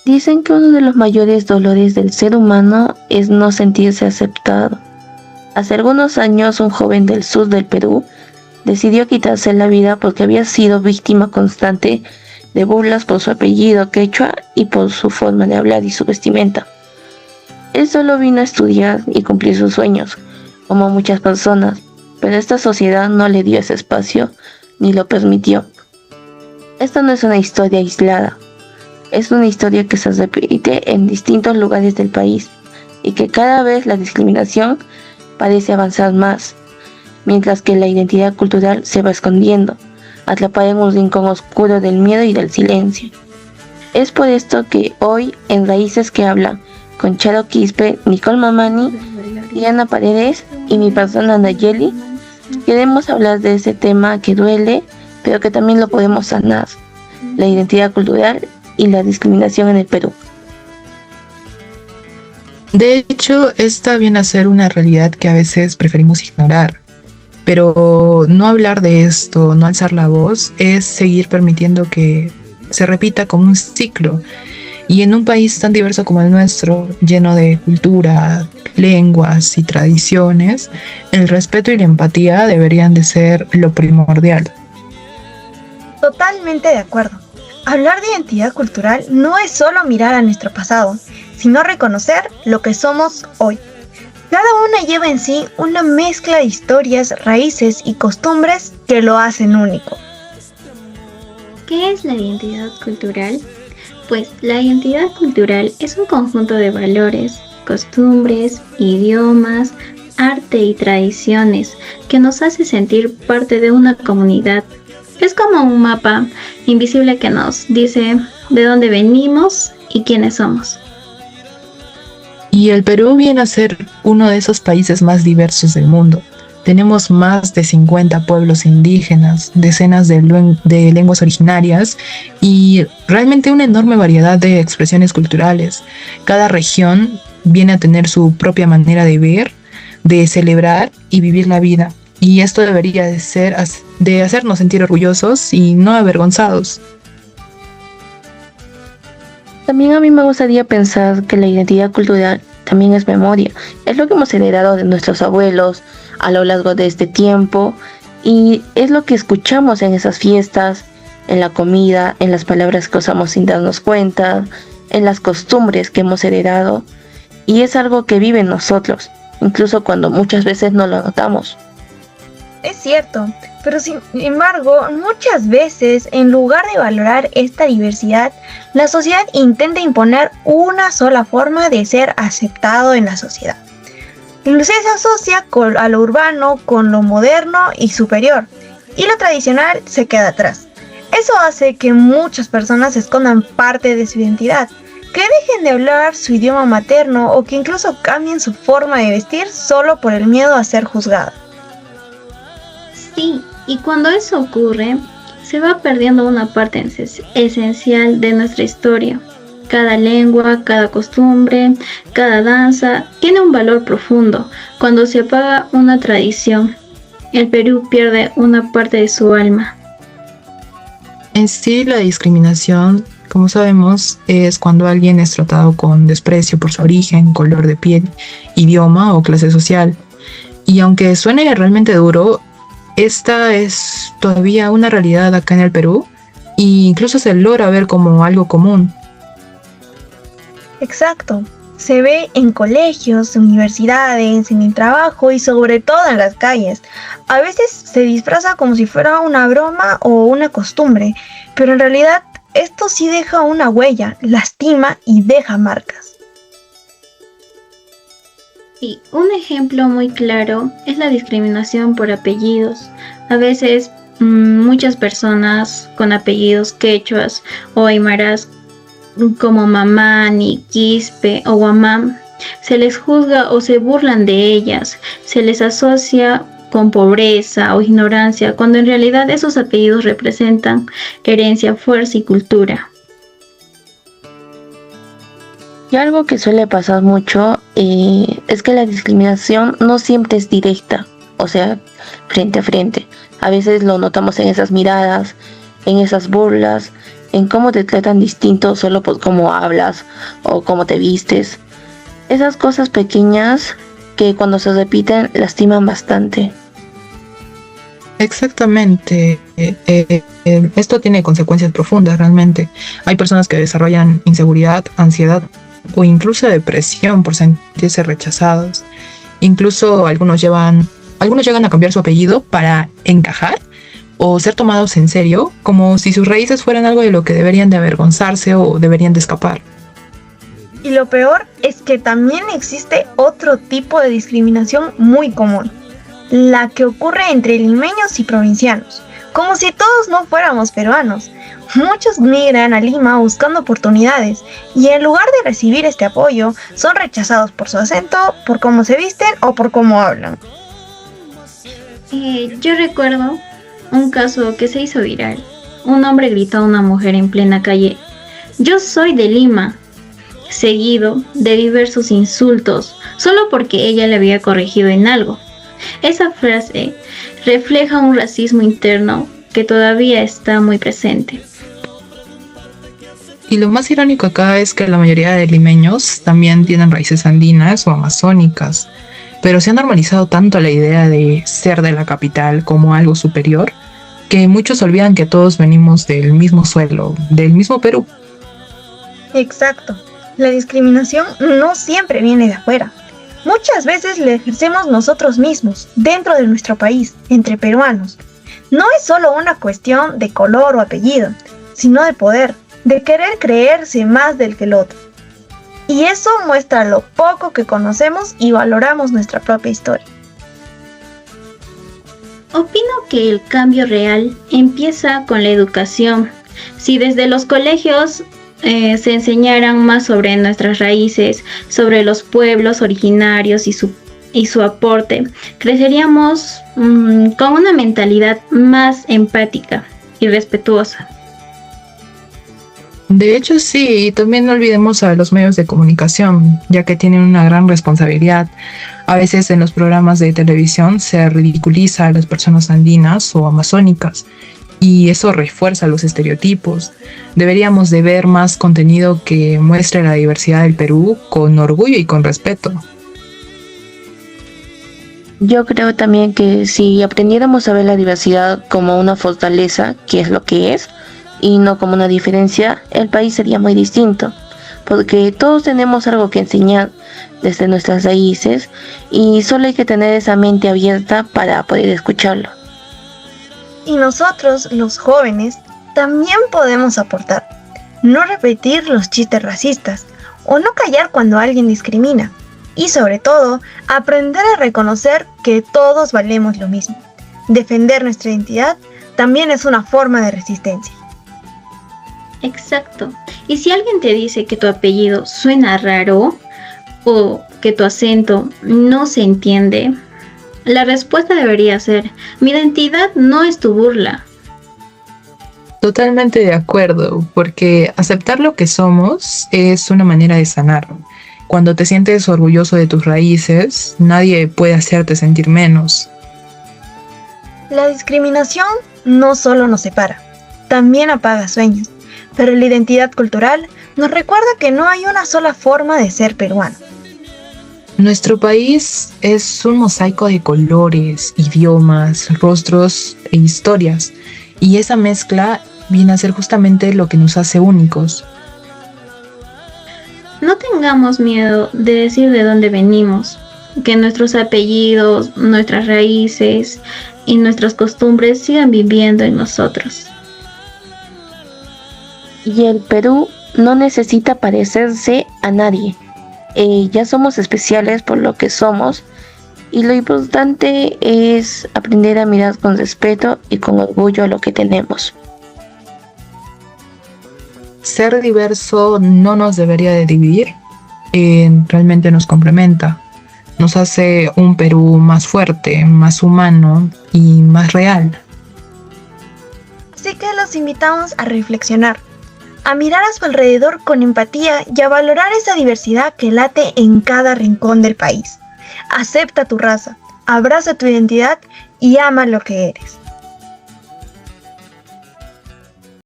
Dicen que uno de los mayores dolores del ser humano es no sentirse aceptado. Hace algunos años un joven del sur del Perú decidió quitarse la vida porque había sido víctima constante de burlas por su apellido quechua y por su forma de hablar y su vestimenta. Él solo vino a estudiar y cumplir sus sueños, como muchas personas, pero esta sociedad no le dio ese espacio ni lo permitió. Esta no es una historia aislada, es una historia que se repite en distintos lugares del país y que cada vez la discriminación parece avanzar más, mientras que la identidad cultural se va escondiendo, atrapada en un rincón oscuro del miedo y del silencio. Es por esto que hoy, en Raíces que Hablan, con Charo Quispe, Nicole Mamani, Diana Paredes y mi persona Nayeli, queremos hablar de ese tema que duele, pero que también lo podemos sanar, la identidad cultural y la discriminación en el Perú. De hecho, esta viene a ser una realidad que a veces preferimos ignorar, pero no hablar de esto, no alzar la voz, es seguir permitiendo que se repita como un ciclo. Y en un país tan diverso como el nuestro, lleno de cultura, lenguas y tradiciones, el respeto y la empatía deberían de ser lo primordial. Totalmente de acuerdo. Hablar de identidad cultural no es solo mirar a nuestro pasado, sino reconocer lo que somos hoy. Cada una lleva en sí una mezcla de historias, raíces y costumbres que lo hacen único. ¿Qué es la identidad cultural? Pues la identidad cultural es un conjunto de valores, costumbres, idiomas, arte y tradiciones que nos hace sentir parte de una comunidad. Es como un mapa invisible que nos dice de dónde venimos y quiénes somos. Y el Perú viene a ser uno de esos países más diversos del mundo. Tenemos más de 50 pueblos indígenas, decenas de lenguas originarias y realmente una enorme variedad de expresiones culturales. Cada región viene a tener su propia manera de ver, de celebrar y vivir la vida. Y esto debería de hacernos sentir orgullosos y no avergonzados. También a mí me gustaría pensar que la identidad cultural también es memoria. Es lo que hemos heredado de nuestros abuelos a lo largo de este tiempo y es lo que escuchamos en esas fiestas, en la comida, en las palabras que usamos sin darnos cuenta, en las costumbres que hemos heredado y es algo que vive en nosotros, incluso cuando muchas veces no lo notamos. Es cierto, pero sin embargo, muchas veces, en lugar de valorar esta diversidad, la sociedad intenta imponer una sola forma de ser aceptado en la sociedad. Inclusive se asocia a lo urbano con lo moderno y superior, y lo tradicional se queda atrás. Eso hace que muchas personas escondan parte de su identidad, que dejen de hablar su idioma materno o que incluso cambien su forma de vestir solo por el miedo a ser juzgada. Sí, y cuando eso ocurre, se va perdiendo una parte esencial de nuestra historia. Cada lengua, cada costumbre, cada danza tiene un valor profundo. Cuando se apaga una tradición, el Perú pierde una parte de su alma. En sí, la discriminación, como sabemos, es cuando alguien es tratado con desprecio por su origen, color de piel, idioma o clase social. Y aunque suene realmente duro, esta es todavía una realidad acá en el Perú e incluso se logra ver como algo común. Exacto. Se ve en colegios, universidades, en el trabajo y sobre todo en las calles. A veces se disfraza como si fuera una broma o una costumbre, pero en realidad esto sí deja una huella, lastima y deja marcas. Sí, un ejemplo muy claro es la discriminación por apellidos. A veces muchas personas con apellidos quechuas o aymaras como Mamani, Quispe o Guamán, se les juzga o se burlan de ellas, se les asocia con pobreza o ignorancia, cuando en realidad esos apellidos representan herencia, fuerza y cultura. Y algo que suele pasar mucho es que la discriminación no siempre es directa, o sea, frente a frente. A veces lo notamos en esas miradas, en esas burlas, en cómo te tratan distinto solo por cómo hablas o cómo te vistes. Esas cosas pequeñas que cuando se repiten lastiman bastante. Exactamente. Esto tiene consecuencias profundas realmente. Hay personas que desarrollan inseguridad, ansiedad o incluso depresión por sentirse rechazados. Incluso algunos llegan a cambiar su apellido para encajar o ser tomados en serio, como si sus raíces fueran algo de lo que deberían de avergonzarse o deberían de escapar. Y lo peor es que también existe otro tipo de discriminación muy común, la que ocurre entre limeños y provincianos, como si todos no fuéramos peruanos. Muchos migran a Lima buscando oportunidades y en lugar de recibir este apoyo, son rechazados por su acento, por cómo se visten o por cómo hablan. Yo recuerdo un caso que se hizo viral. Un hombre gritó a una mujer en plena calle: "Yo soy de Lima", seguido de diversos insultos, solo porque ella le había corregido en algo. Esa frase refleja un racismo interno que todavía está muy presente. Y lo más irónico acá es que la mayoría de limeños también tienen raíces andinas o amazónicas, pero se ha normalizado tanto la idea de ser de la capital como algo superior, que muchos olvidan que todos venimos del mismo suelo, del mismo Perú. Exacto. La discriminación no siempre viene de afuera. Muchas veces la ejercemos nosotros mismos, dentro de nuestro país, entre peruanos. No es solo una cuestión de color o apellido, sino de poder, de querer creerse más del que el otro. Y eso muestra lo poco que conocemos y valoramos nuestra propia historia. Opino que el cambio real empieza con la educación. Si desde los colegios se enseñaran más sobre nuestras raíces, sobre los pueblos originarios y su aporte, creceríamos con una mentalidad más empática y respetuosa. De hecho, sí, y también no olvidemos a los medios de comunicación, ya que tienen una gran responsabilidad. A veces en los programas de televisión se ridiculiza a las personas andinas o amazónicas, y eso refuerza los estereotipos. Deberíamos de ver más contenido que muestre la diversidad del Perú con orgullo y con respeto. Yo creo también que si aprendiéramos a ver la diversidad como una fortaleza, que es lo que es, y no como una diferencia, el país sería muy distinto, porque todos tenemos algo que enseñar desde nuestras raíces y solo hay que tener esa mente abierta para poder escucharlo. Y nosotros, los jóvenes, también podemos aportar. No repetir los chistes racistas o no callar cuando alguien discrimina. Y sobre todo, aprender a reconocer que todos valemos lo mismo. Defender nuestra identidad también es una forma de resistencia. Exacto. Y si alguien te dice que tu apellido suena raro o que tu acento no se entiende, la respuesta debería ser: mi identidad no es tu burla. Totalmente de acuerdo, porque aceptar lo que somos es una manera de sanar. Cuando te sientes orgulloso de tus raíces, nadie puede hacerte sentir menos. La discriminación no solo nos separa, también apaga sueños, pero la identidad cultural nos recuerda que no hay una sola forma de ser peruano. Nuestro país es un mosaico de colores, idiomas, rostros e historias, y esa mezcla viene a ser justamente lo que nos hace únicos. No tengamos miedo de decir de dónde venimos, que nuestros apellidos, nuestras raíces y nuestras costumbres sigan viviendo en nosotros. Y el Perú no necesita parecerse a nadie. Ya somos especiales por lo que somos y lo importante es aprender a mirar con respeto y con orgullo a lo que tenemos. Ser diverso no nos debería de dividir, realmente nos complementa, nos hace un Perú más fuerte, más humano y más real. Así que los invitamos a reflexionar, a mirar a su alrededor con empatía y a valorar esa diversidad que late en cada rincón del país. Acepta tu raza, abraza tu identidad y ama lo que eres.